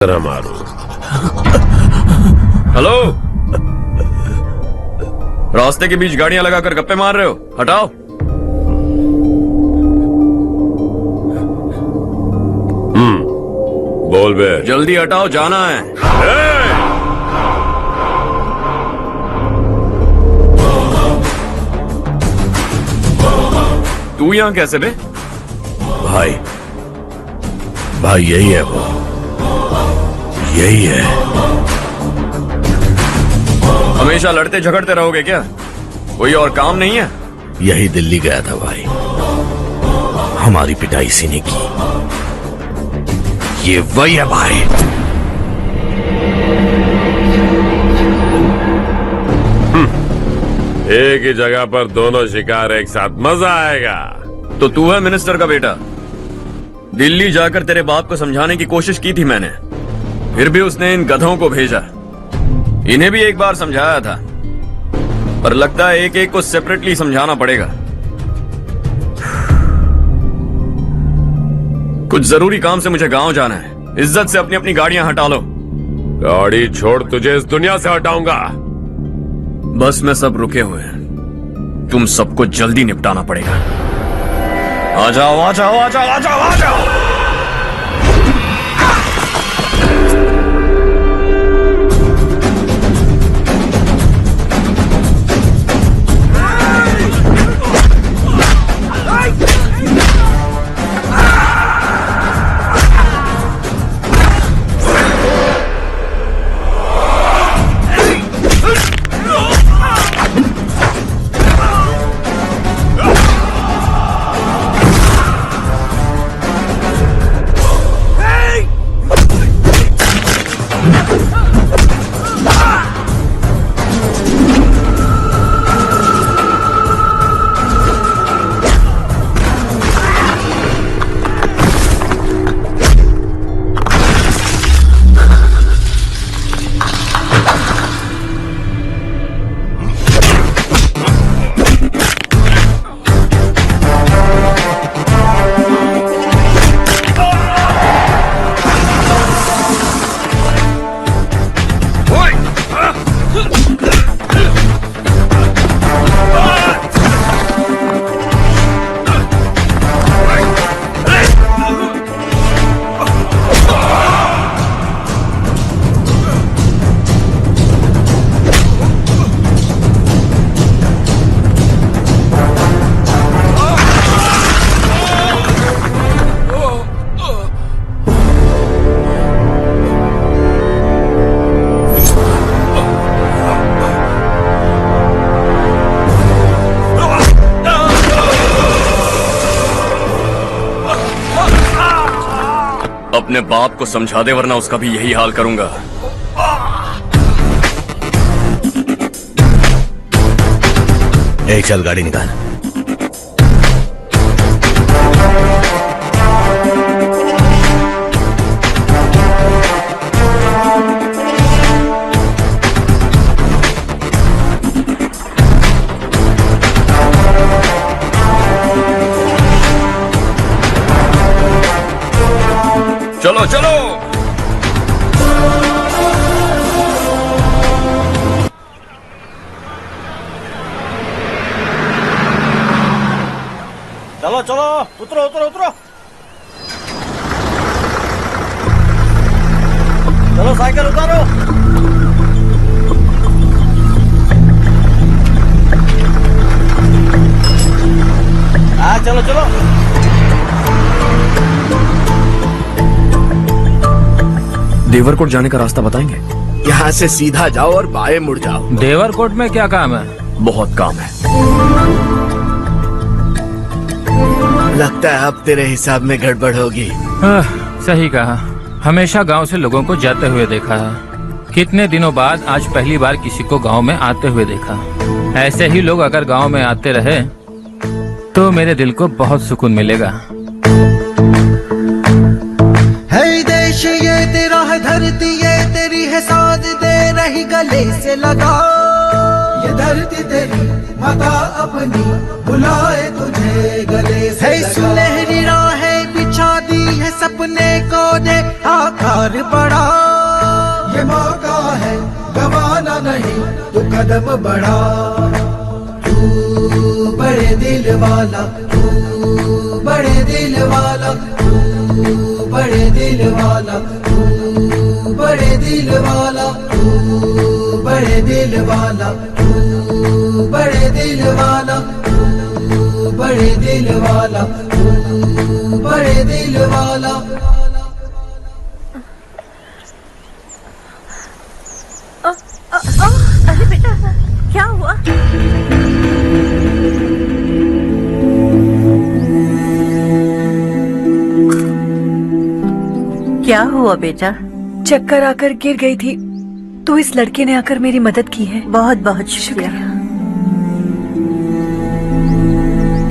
तरह मारो। हेलो, रास्ते के बीच गाड़ियां लगाकर गप्पे मार रहे हो? हटाओ। बोल बे। जल्दी हटाओ, जाना है। तू यहां कैसे बे? भाई भाई यही है वो, यही है। हमेशा लड़ते झगड़ते रहोगे क्या? कोई और काम नहीं है? यही दिल्ली गया था भाई, हमारी पिटाई इसी ने की। ये वही है भाई। एक ही जगह पर दोनों शिकार एक साथ, मजा आएगा। तो तू है मिनिस्टर का बेटा? दिल्ली जाकर तेरे बाप को समझाने की कोशिश की थी मैंने, फिर भी उसने इन गधों को भेजा। इन्हें भी एक बार समझाया था, पर लगता है एक एक को सेपरेटली समझाना पड़ेगा। कुछ जरूरी काम से मुझे गांव जाना है। इज्जत से अपनी अपनी गाड़ियां हटा लो। गाड़ी छोड़, तुझे इस दुनिया से हटाऊंगा। बस में सब रुके हुए हैं, तुम सबको जल्दी निपटाना पड़ेगा। आ जाओ आ जाओ आ जाओ आ जाओ आ जाओ। अपने बाप को समझा दे, वरना उसका भी यही हाल करूंगा। चल गाड़ी निकाल। चलो चलो। चलो चलो, उतरो उतरो उतरो। चलो साइकिल उतारो। हाँ चलो चलो। देवरकोट जाने का रास्ता बताएंगे? यहाँ से सीधा जाओ और बाएं मुड़ जाओ। देवरकोट में क्या काम है? बहुत काम है। लगता है अब तेरे हिसाब में गड़बड़ होगी। सही कहा। हमेशा गांव से लोगों को जाते हुए देखा है, कितने दिनों बाद आज पहली बार किसी को गांव में आते हुए देखा। ऐसे ही लोग अगर गांव में आते रहे तो मेरे दिल को बहुत सुकून मिलेगा। है देश ये तेरा है, धरती ये तेरी है, साथ दे रही गले से लगा। ये धरती तेरी माता अपनी बुलाए तुझे गले से। है सुनहरी राहें बिछा दी है, सपने को दे आका प्यार बड़ा, ये मौका है गवाना नहीं, तू कदम बढ़ा। तू बड़े दिल वाला, तू बड़े दिल वाला, तू बड़े दिल वाला, तू बड़े दिल वाला, तू बड़े दिल वाला, तू बड़े दिल वाला, तू बड़े दिल वाला, तू बड़े दिल वाला। अरे बेटा क्या हुआ? क्या हुआ बेटा? चक्कर आकर गिर गई थी तो इस लड़के ने आकर मेरी मदद की है। बहुत बहुत शुक्रिया।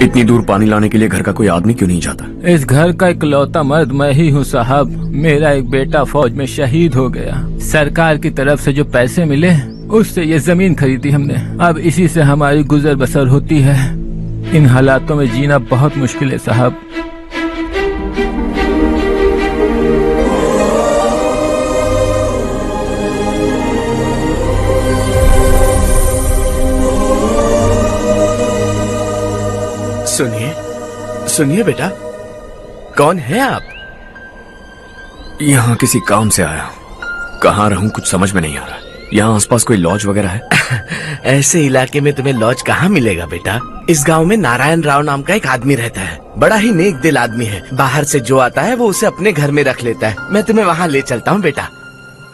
इतनी दूर पानी लाने के लिए घर का कोई आदमी क्यों नहीं जाता? इस घर का इकलौता मर्द मैं ही हूँ साहब। मेरा एक बेटा फौज में शहीद हो गया। सरकार की तरफ से जो पैसे मिले उससे ये जमीन खरीदी हमने। अब इसी से हमारी गुजर बसर होती है। इन हालातों में जीना बहुत मुश्किल है साहब। सुनिए सुनिए बेटा, कौन है आप? यहाँ किसी काम से आया हूँ। कहाँ रहूँ कुछ समझ में नहीं आ रहा। यहाँ आसपास कोई लॉज वगैरह है? ऐसे इलाके में तुम्हें लॉज कहाँ मिलेगा बेटा? इस गांव में नारायण राव नाम का एक आदमी रहता है। बड़ा ही नेक दिल आदमी है। बाहर से जो आता है वो उसे अपने घर में रख लेता है। मैं तुम्हें वहाँ ले चलता हूँ बेटा।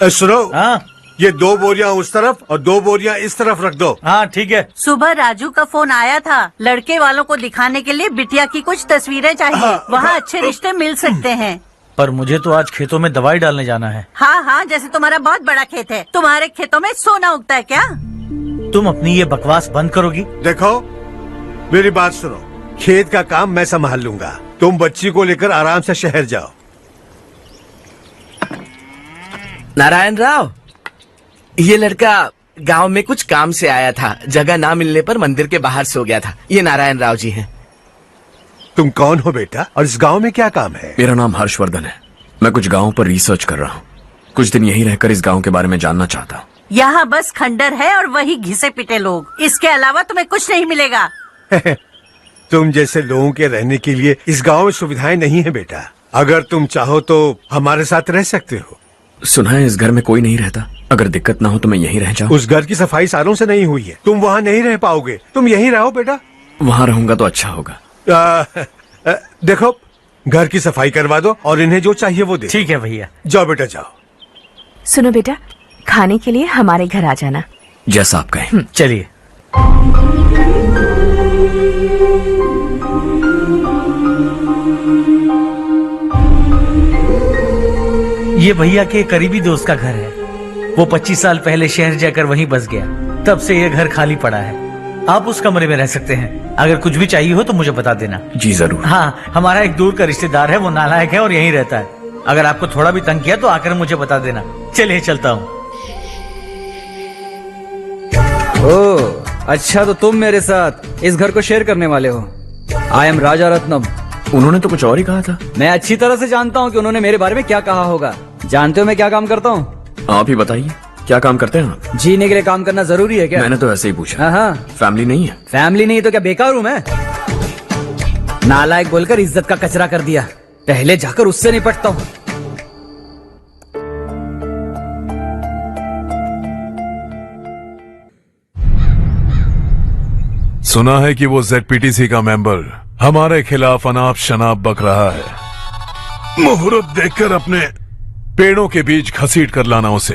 सुनो, हाँ ये 2 बोरियां उस तरफ और 2 बोरियां इस तरफ रख दो। हाँ ठीक है। सुबह राजू का फोन आया था। लड़के वालों को दिखाने के लिए बिटिया की कुछ तस्वीरें चाहिए। वहाँ अच्छे रिश्ते मिल सकते हैं। पर मुझे तो आज खेतों में दवाई डालने जाना है। हाँ हाँ, जैसे तुम्हारा बहुत बड़ा खेत है। तुम्हारे खेतों में सोना उगता है क्या? तुम अपनी ये बकवास बंद करोगी? देखो मेरी बात सुनो, खेत का काम मैं संभाल लूंगा। तुम बच्ची को लेकर आराम से शहर जाओ। नारायण राव, ये लड़का गांव में कुछ काम से आया था। जगह ना मिलने पर मंदिर के बाहर सो गया था। ये नारायण राव जी हैं। तुम कौन हो बेटा और इस गांव में क्या काम है? मेरा नाम हर्षवर्धन है। मैं कुछ गाँव पर रिसर्च कर रहा हूँ। कुछ दिन यहीं रहकर इस गाँव के बारे में जानना चाहता हूँ। यहाँ बस खंडर है और वही घिसे पिटे लोग। इसके अलावा तुम्हें कुछ नहीं मिलेगा। तुम जैसे लोगों के रहने के लिए इस गांव में सुविधाएं नहीं है बेटा। अगर तुम चाहो तो हमारे साथ रह सकते हो। सुना है इस घर में कोई नहीं रहता। अगर दिक्कत ना हो तो मैं यहीं रह जाऊँ। उस घर की सफाई सालों से नहीं हुई है। तुम वहाँ नहीं रह पाओगे। तुम यहीं रहो बेटा। वहाँ रहूंगा तो अच्छा होगा। देखो, घर की सफाई करवा दो और इन्हें जो चाहिए वो दे। ठीक है भैया। जाओ बेटा जाओ। सुनो बेटा, खाने के लिए हमारे घर आ जाना। जैसा आप कहें। चलिए। ये भैया के करीबी दोस्त का घर है। वो 25 साल पहले शहर जाकर वहीं बस गया। तब से ये घर खाली पड़ा है। आप उस कमरे में रह सकते हैं। अगर कुछ भी चाहिए हो तो मुझे बता देना। जी जरूर। हाँ, हमारा एक दूर का रिश्तेदार है। वो नालायक है और यहीं रहता है। अगर आपको थोड़ा भी तंग किया तो आकर मुझे बता देना। चलिए चलता हूँ। ओह अच्छा, तो तुम मेरे साथ इस घर को शेयर करने वाले हो। आई एम राजा रत्नम। उन्होंने तो कुछ और ही कहा था। मैं अच्छी तरह से जानता हूँ कि उन्होंने मेरे बारे में क्या कहा होगा। जानते हो मैं क्या काम करता हूँ? आप ही बताइए, क्या काम करते हैं आप? जीने के लिए काम करना जरूरी है क्या? मैंने तो ऐसे ही पूछा। हाँ हाँ। फैमिली नहीं है? फैमिली नहीं तो क्या बेकार हूँ मैं? नालायक बोलकर इज्जत का कचरा कर दिया। पहले जाकर उससे निपटता हूँ। सुना है कि वो ZPTC का मेंबर हमारे खिलाफ अनाप शनाप बक रहा है। मुहूर्त देखकर अपने पेड़ों के बीच घसीट कर लाना उसे।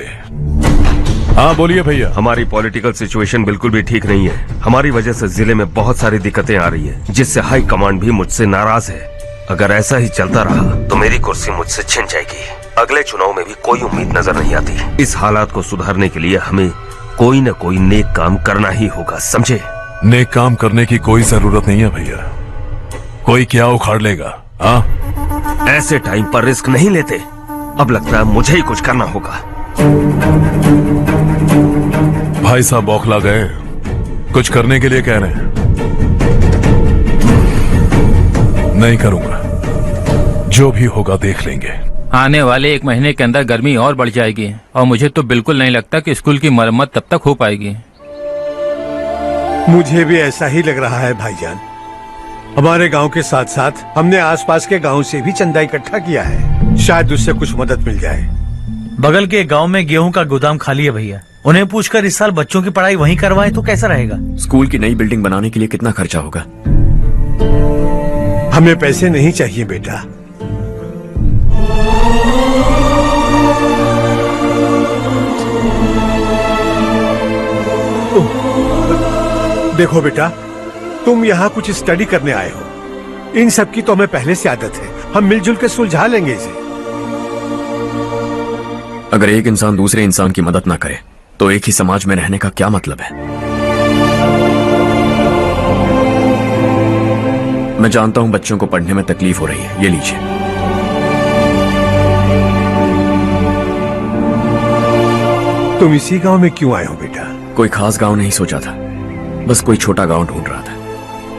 हाँ बोलिए भैया। हमारी पॉलिटिकल सिचुएशन बिल्कुल भी ठीक नहीं है। हमारी वजह से जिले में बहुत सारी दिक्कतें आ रही है, जिससे हाई कमांड भी मुझसे नाराज है। अगर ऐसा ही चलता रहा तो मेरी कुर्सी मुझसे छिन जाएगी। अगले चुनाव में भी कोई उम्मीद नजर नहीं आती। इस हालात को सुधारने के लिए हमें कोई न कोई नेक काम करना ही होगा, समझे? नेक काम करने की कोई जरूरत नहीं है भैया। कोई क्या उखाड़ लेगा? हाँ, ऐसे टाइम पर रिस्क नहीं लेते। अब लगता है मुझे ही कुछ करना होगा। भाई साहब बौखला गए, कुछ करने के लिए कह रहे हैं। नहीं करूंगा, जो भी होगा देख लेंगे। आने वाले 1 महीने के अंदर गर्मी और बढ़ जाएगी और मुझे तो बिल्कुल नहीं लगता कि स्कूल की मरम्मत तब तक हो पाएगी। मुझे भी ऐसा ही लग रहा है भाईजान। हमारे गांव के साथ साथ हमने आसपास के गांव से भी चंदा इकट्ठा किया है, शायद उससे कुछ मदद मिल जाए। बगल के गांव में गेहूं का गोदाम खाली है भैया, उन्हें पूछकर इस साल बच्चों की पढ़ाई वहीं करवाएं तो कैसा रहेगा? स्कूल की नई बिल्डिंग बनाने के लिए कितना खर्चा होगा? हमें पैसे नहीं चाहिए बेटा। देखो बेटा, तुम यहाँ कुछ स्टडी करने आए हो, इन सब की तो हमें पहले से आदत है, हम मिलजुल के सुलझा लेंगे इसे। अगर एक इंसान दूसरे इंसान की मदद ना करे तो एक ही समाज में रहने का क्या मतलब है? मैं जानता हूं बच्चों को पढ़ने में तकलीफ हो रही है, ये लीजिए। तुम इसी गांव में क्यों आए हो बेटा? कोई खास गांव नहीं सोचा था, बस कोई छोटा गांव ढूंढ रहा था।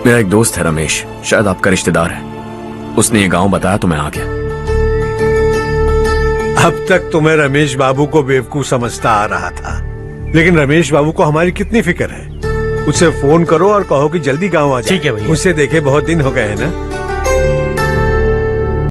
मेरा एक दोस्त है रमेश, शायद आपका रिश्तेदार है, उसने ये गांव बताया तो मैं आ गया। अब तक तो मैं रमेश बाबू को बेवकूफ समझता आ रहा था, लेकिन रमेश बाबू को हमारी कितनी फिक्र है। उसे फोन करो और कहो कि जल्दी गांव आ जाए। ठीक है भैया। उसे देखे बहुत दिन हो गए हैं ना।